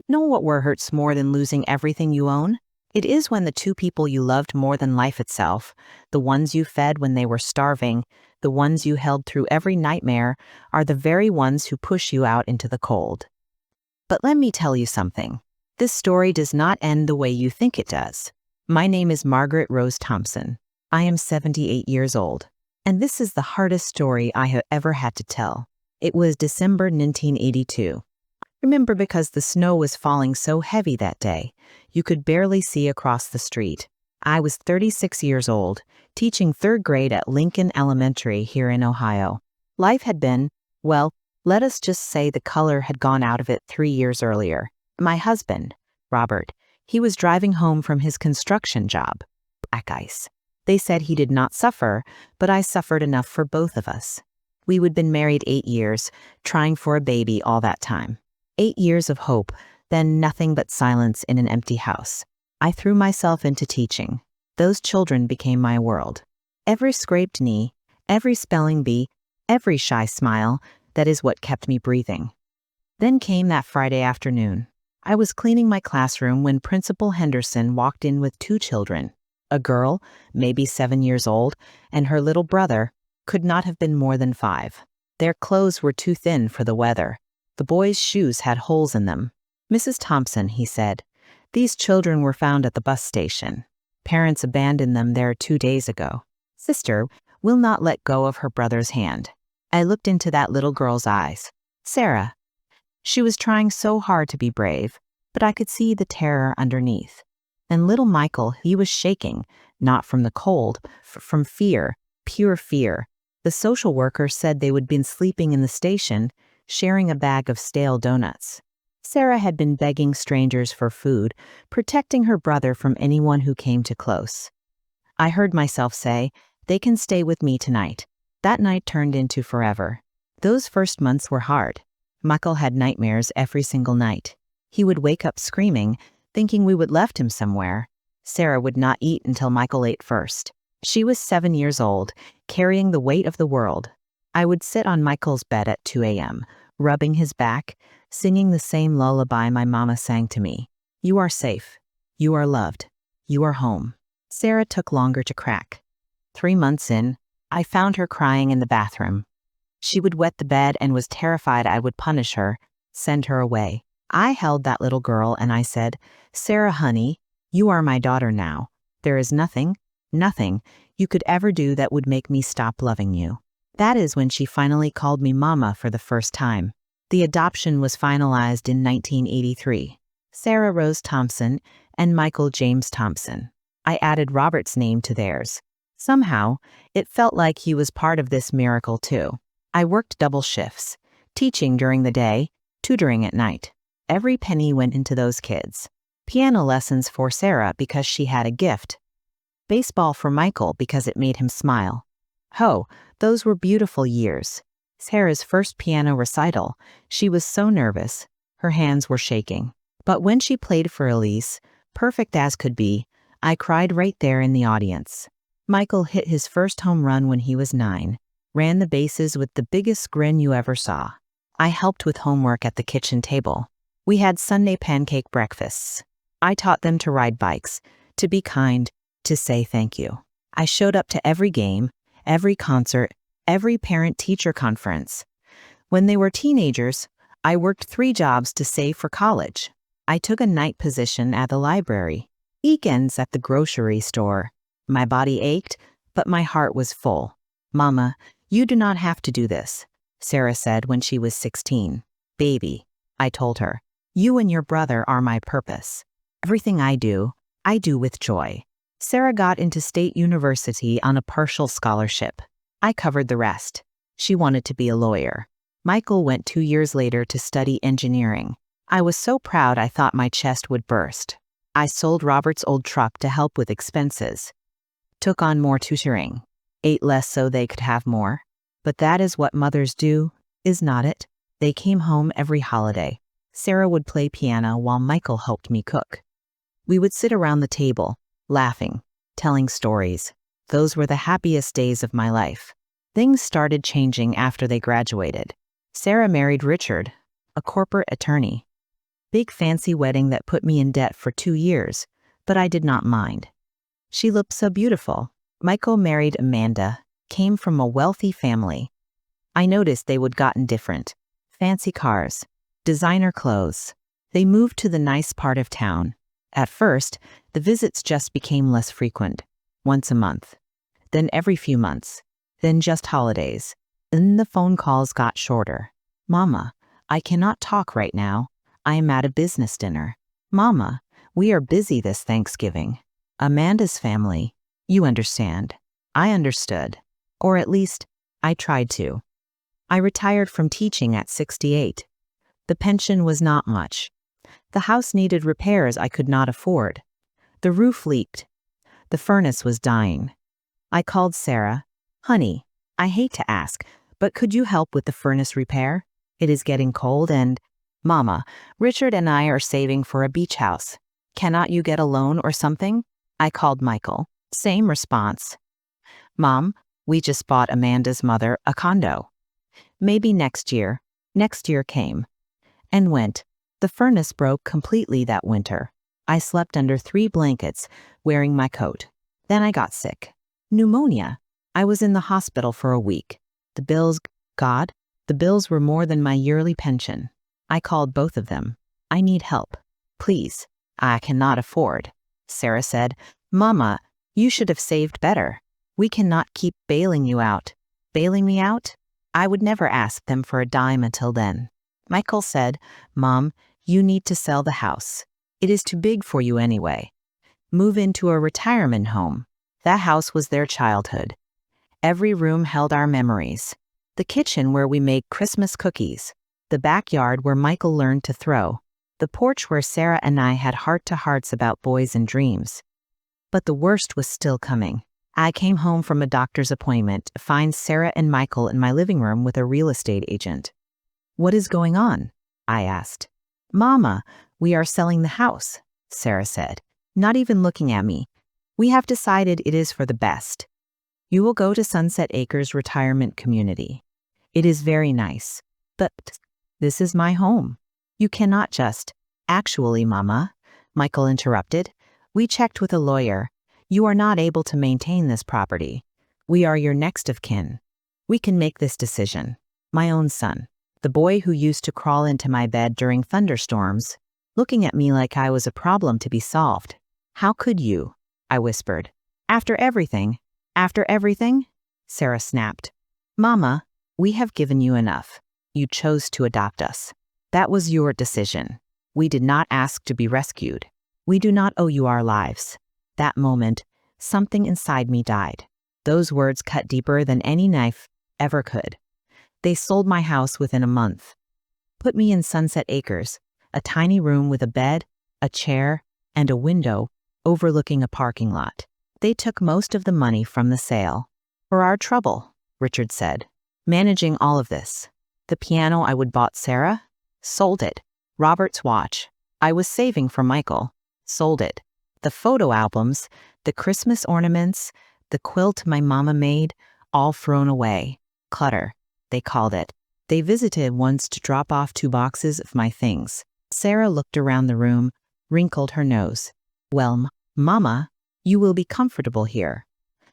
Know what war hurts more than losing everything you own? It is when the two people you loved more than life itself, the ones you fed when they were starving, the ones you held through every nightmare, are the very ones who push you out into the cold. But let me tell you something. This story does not end the way you think it does. My name is Margaret Rose Thompson. I am 78 years old, and this is the hardest story I have ever had to tell. It was December 1982. Remember, because the snow was falling so heavy that day, you could barely see across the street. I was 36 years old, teaching third grade at Lincoln Elementary here in Ohio. Life had been, well, let us just say the color had gone out of it 3 years earlier. My husband, Robert, he was driving home from his construction job. Black ice. They said he did not suffer, but I suffered enough for both of us. We would been married 8 years, trying for a baby all that time. 8 years of hope, then nothing but silence in an empty house. I threw myself into teaching. Those children became my world. Every scraped knee, every spelling bee, every shy smile, that is what kept me breathing. Then came that Friday afternoon. I was cleaning my classroom when Principal Henderson walked in with 2 children. A girl, maybe 7 years old, and her little brother, could not have been more than 5. Their clothes were too thin for the weather. The boys' shoes had holes in them. "Mrs. Thompson," he said, "these children were found at the bus station. Parents abandoned them there 2 days ago. Sister will not let go of her brother's hand." I looked into that little girl's eyes. Sarah. She was trying so hard to be brave, but I could see the terror underneath. And little Michael, he was shaking, not from the cold, from fear, pure fear. The social worker said they would been sleeping in the station, sharing a bag of stale donuts. Sarah had been begging strangers for food, protecting her brother from anyone who came too close. I heard myself say, "They can stay with me tonight." That night turned into forever. Those first months were hard. Michael had nightmares every single night. He would wake up screaming, thinking we would left him somewhere. Sarah would not eat until Michael ate first. She was 7 years old, carrying the weight of the world. I would sit on Michael's bed at 2 a.m., rubbing his back, singing the same lullaby my mama sang to me. "You are safe. You are loved. You are home." Sarah took longer to crack. 3 months in, I found her crying in the bathroom. She would wet the bed and was terrified I would punish her, send her away. I held that little girl and I said, "Sarah, honey, you are my daughter now. There is nothing you could ever do that would make me stop loving you." That is when she finally called me Mama for the first time. The adoption was finalized in 1983. Sarah Rose Thompson and Michael James Thompson. I added Robert's name to theirs. Somehow, it felt like he was part of this miracle too. I worked double shifts, teaching during the day, tutoring at night. Every penny went into those kids. Piano lessons for Sarah because she had a gift. Baseball for Michael because it made him smile. Ho, those were beautiful years. Sarah's first piano recital, she was so nervous, her hands were shaking. But when she played for Elise, perfect as could be, I cried right there in the audience. Michael hit his first home run when he was 9, ran the bases with the biggest grin you ever saw. I helped with homework at the kitchen table. We had Sunday pancake breakfasts. I taught them to ride bikes, to be kind, to say thank you. I showed up to every game, every concert, every parent-teacher conference. When they were teenagers, I worked 3 jobs to save for college. I took a night position at the library, weekends at the grocery store. My body ached, but my heart was full. "Mama, you do not have to do this," Sarah said when she was 16. "Baby," I told her, "you and your brother are my purpose. Everything I do with joy." Sarah got into State University on a partial scholarship. I covered the rest. She wanted to be a lawyer. Michael went 2 years later to study engineering. I was so proud I thought my chest would burst. I sold Robert's old truck to help with expenses. Took on more tutoring. Ate less so they could have more. But that is what mothers do, is not it? They came home every holiday. Sarah would play piano while Michael helped me cook. We would sit around the table, laughing, telling stories. Those were the happiest days of my life. Things started changing after they graduated. Sarah married Richard, a corporate attorney. Big fancy wedding that put me in debt for 2 years, but I did not mind. She looked so beautiful. Michael married Amanda, came from a wealthy family. I noticed they would gotten different. Fancy cars, designer clothes. They moved to the nice part of town. At first, the visits just became less frequent. Once a month. Then every few months. Then just holidays. Then the phone calls got shorter. Mama, I cannot talk right now. I am at a business dinner. Mama, we are busy this Thanksgiving. Amanda's family. You understand. I understood. Or at least, I tried to. I retired from teaching at 68. The pension was not much. The house needed repairs I could not afford. The roof leaked. The furnace was dying. I called Sarah. Honey, I hate to ask, but could you help with the furnace repair? It is getting cold and… Mama, Richard and I are saving for a beach house. Cannot you get a loan or something? I called Michael. Same response. Mom, we just bought Amanda's mother a condo. Maybe next year. Next year came. And went. The furnace broke completely that winter. I slept under 3 blankets, wearing my coat. Then I got sick. Pneumonia. I was in the hospital for a week. The bills, God, the bills were more than my yearly pension. I called both of them. I need help. Please. I cannot afford. Sarah said, Mama, you should have saved better. We cannot keep bailing you out. Bailing me out? I would never ask them for a dime until then. Michael said, Mom, you need to sell the house. It is too big for you anyway. Move into a retirement home. That house was their childhood. Every room held our memories. The kitchen where we made Christmas cookies. The backyard where Michael learned to throw. The porch where Sarah and I had heart-to-hearts about boys and dreams. But the worst was still coming. I came home from a doctor's appointment to find Sarah and Michael in my living room with a real estate agent. What is going on? I asked. Mama, we are selling the house, Sarah said, not even looking at me. We have decided it is for the best. You will go to Sunset Acres Retirement Community. It is very nice, but this is my home. You cannot just… Actually, Mama, Michael interrupted, we checked with a lawyer. You are not able to maintain this property. We are your next of kin. We can make this decision. My own son, the boy who used to crawl into my bed during thunderstorms, looking at me like I was a problem to be solved. How could you? I whispered. After everything, Sarah snapped. Mama, we have given you enough. You chose to adopt us. That was your decision. We did not ask to be rescued. We do not owe you our lives. That moment, something inside me died. Those words cut deeper than any knife ever could. They sold my house within a month. Put me in Sunset Acres, a tiny room with a bed, a chair, and a window overlooking a parking lot. They took most of the money from the sale. For our trouble, Richard said. Managing all of this. The piano I would bought Sarah? Sold it. Robert's watch. I was saving for Michael. Sold it. The photo albums, the Christmas ornaments, the quilt my mama made, all thrown away. Clutter, they called it. They visited once to drop off 2 boxes of my things. Sarah looked around the room, wrinkled her nose. Well, Mama, you will be comfortable here.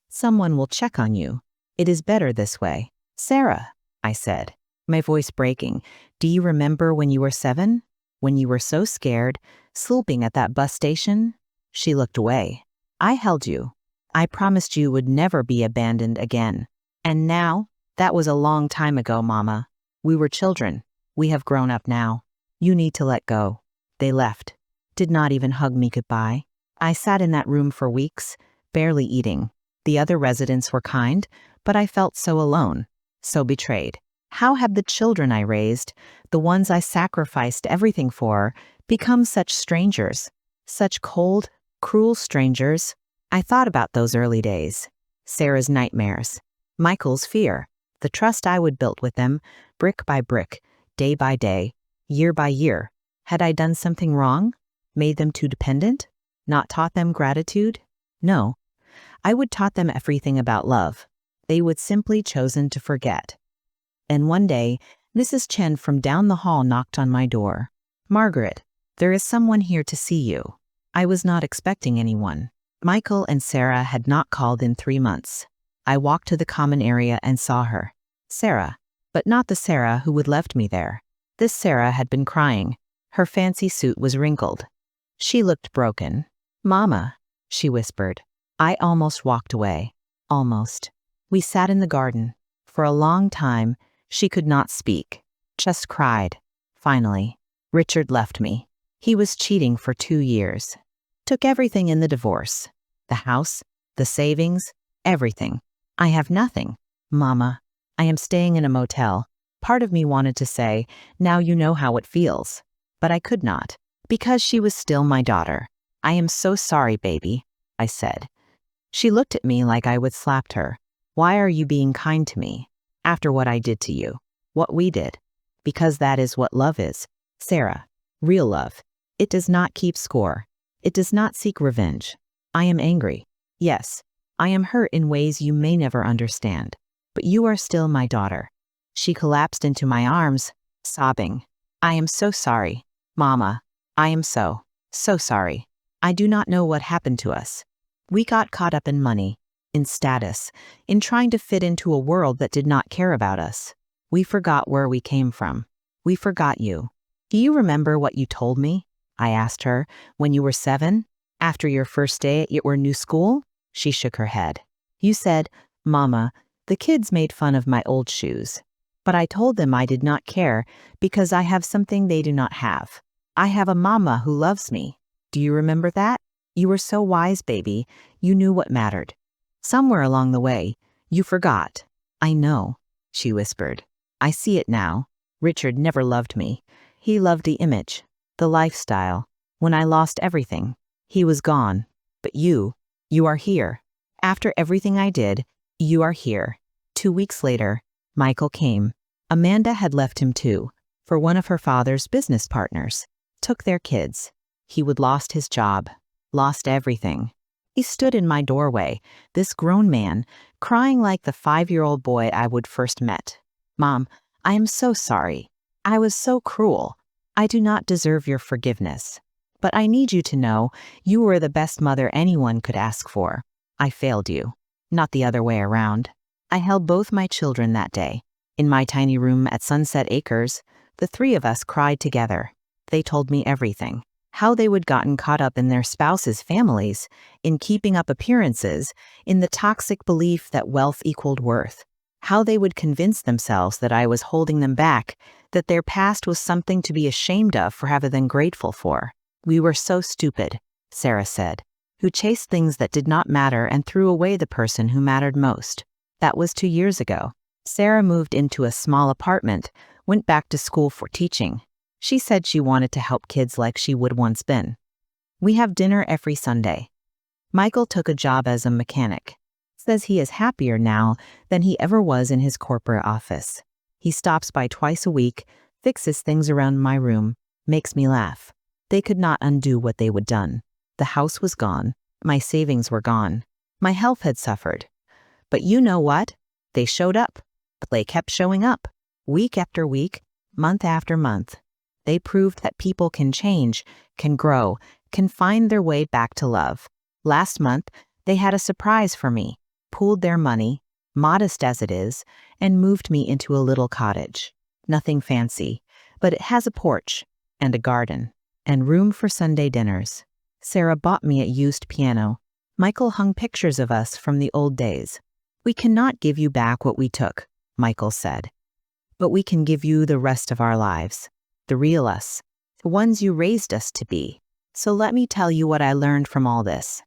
Someone will check on you. It is better this way. Sarah, I said, my voice breaking, do you remember when you were 7? When you were so scared, sleeping at that bus station? She looked away. I held you. I promised you would never be abandoned again. And now, that was a long time ago, Mama. We were children. We have grown up now. You need to let go. They left. Did not even hug me goodbye. I sat in that room for weeks, barely eating. The other residents were kind, but I felt so alone, so betrayed. How had the children I raised, the ones I sacrificed everything for, become such strangers? Such cold, cruel strangers? I thought about those early days. Sarah's nightmares. Michael's fear. The trust I would build with them, brick by brick, day by day, year by year. Had I done something wrong? Made them too dependent? Not taught them gratitude? No. I would taught them everything about love. They would simply chosen to forget. And one day, Mrs. Chen from down the hall knocked on my door. Margaret, There is someone here to see you. I was not expecting anyone. Michael and Sarah had not called in 3 months. I walked to the common area and saw her. Sarah. But not the Sarah who had left me there. This Sarah had been crying. Her fancy suit was wrinkled. She looked broken. "Mama," she whispered. I almost walked away. Almost. We sat in the garden. For a long time, she could not speak. Just cried. Finally, Richard left me. He was cheating for 2 years. Took everything in the divorce. The house, the savings, everything. I have nothing. Mama, I am staying in a motel. Part of me wanted to say, now you know how it feels. But I could not, because she was still my daughter. I am so sorry, baby, I said. She looked at me like I would slapped her. Why are you being kind to me? After what I did to you. What we did. Because that is what love is. Sarah, real love. It does not keep score. It does not seek revenge. I am angry. Yes, I am hurt in ways you may never understand. But you are still my daughter. She collapsed into my arms, sobbing. I am so sorry, Mama. I am so sorry. I do not know what happened to us. We got caught up in money, in status, in trying to fit into a world that did not care about us. We forgot where we came from. We forgot you. Do you remember what you told me? I asked her, when you were 7, after your first day at your new school? She shook her head. You said, Mama, the kids made fun of my old shoes. But I told them I did not care because I have something they do not have. I have a mama who loves me. Do you remember that? You were so wise, baby. You knew what mattered. Somewhere along the way, you forgot. I know, she whispered. I see it now. Richard never loved me. He loved the image, the lifestyle. When I lost everything, he was gone. But you are here. After everything I did, you are here. 2 weeks later, Michael came. Amanda had left him too, for one of her father's business partners. Took their kids. He would lost his job. Lost everything. He stood in my doorway, this grown man, crying like the 5-year-old boy I would first met. Mom, I am so sorry. I was so cruel. I do not deserve your forgiveness. But I need you to know you were the best mother anyone could ask for. I failed you. Not the other way around. I held both my children that day. In my tiny room at Sunset Acres, the 3 of us cried together. They told me everything. How they would gotten caught up in their spouses' families, in keeping up appearances, in the toxic belief that wealth equaled worth. How they would convince themselves that I was holding them back, that their past was something to be ashamed of rather than grateful for. We were so stupid, Sarah said, who chased things that did not matter and threw away the person who mattered most. That was 2 years ago. Sarah moved into a small apartment, went back to school for teaching. She said she wanted to help kids like she would once been. We have dinner every Sunday. Michael took a job as a mechanic. Says he is happier now than he ever was in his corporate office. He stops by twice a week, fixes things around my room, makes me laugh. They could not undo what they would done. The house was gone. My savings were gone. My health had suffered. But you know what? They showed up. They kept showing up. Week after week, month after month. They proved that people can change, can grow, can find their way back to love. Last month, they had a surprise for me, pooled their money, modest as it is, and moved me into a little cottage. Nothing fancy, but it has a porch, and a garden, and room for Sunday dinners. Sarah bought me a used piano. Michael hung pictures of us from the old days. We cannot give you back what we took, Michael said. But we can give you the rest of our lives. The real us, the ones you raised us to be. So let me tell you what I learned from all this.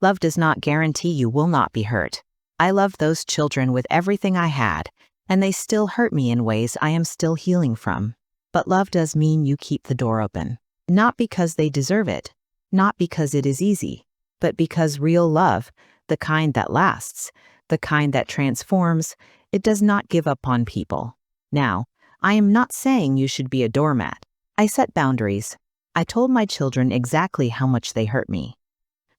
Love does not guarantee you will not be hurt. I loved those children with everything I had, and they still hurt me in ways I am still healing from. But love does mean you keep the door open. Not because they deserve it, not because it is easy, but because real love, the kind that lasts, the kind that transforms, it does not give up on people. Now, I am not saying you should be a doormat. I set boundaries. I told my children exactly how much they hurt me.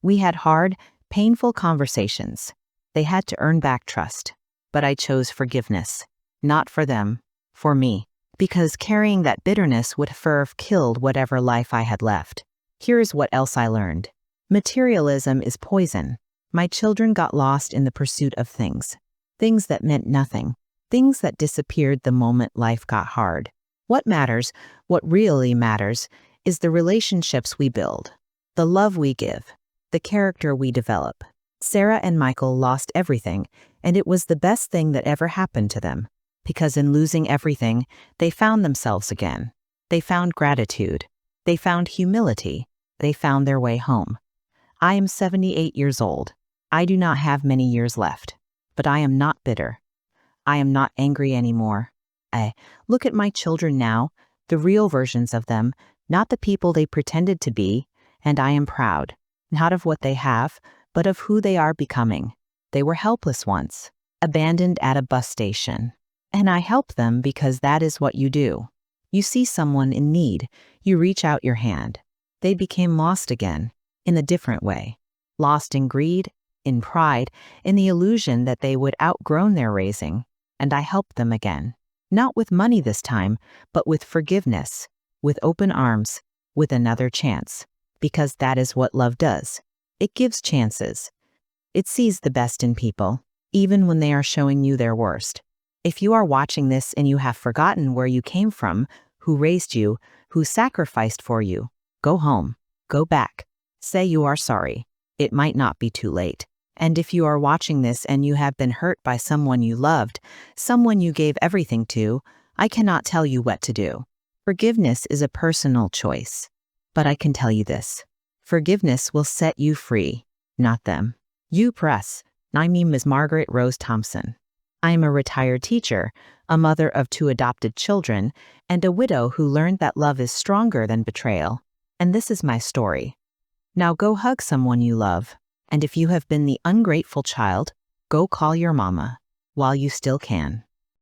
We had hard, painful conversations. They had to earn back trust. But I chose forgiveness. Not for them, for me. because carrying that bitterness would have killed whatever life I had left. Here's what else I learned. Materialism is poison. My children got lost in the pursuit of things. Things that meant nothing. Things that disappeared the moment life got hard. What matters, what really matters, is the relationships we build, the love we give, the character we develop. Sarah and Michael lost everything, and it was the best thing that ever happened to them, because in losing everything, they found themselves again. They found gratitude. They found humility. They found their way home. I am 78 years old. I do not have many years left, but I am not bitter. I am not angry anymore. I look at my children now, the real versions of them, not the people they pretended to be, and I am proud, not of what they have, but of who they are becoming. They were helpless once, abandoned at a bus station. And I help them because that is what you do. You see someone in need, you reach out your hand. They became lost again, in a different way. Lost in greed, in pride, in the illusion that they would outgrown their raising. And I helped them again. Not with money this time, but with forgiveness, with open arms, with another chance. Because that is what love does. It gives chances. It sees the best in people, even when they are showing you their worst. If you are watching this and you have forgotten where you came from, who raised you, who sacrificed for you, go home, go back, say you are sorry. It might not be too late. And if you are watching this and you have been hurt by someone you loved, someone you gave everything to, I cannot tell you what to do. Forgiveness is a personal choice. But I can tell you this. Forgiveness will set you free, not them. You press. My name is Margaret Rose Thompson. I am a retired teacher, a mother of 2 adopted children, and a widow who learned that love is stronger than betrayal. And this is my story. Now go hug someone you love. And if you have been the ungrateful child, go call your mama while you still can.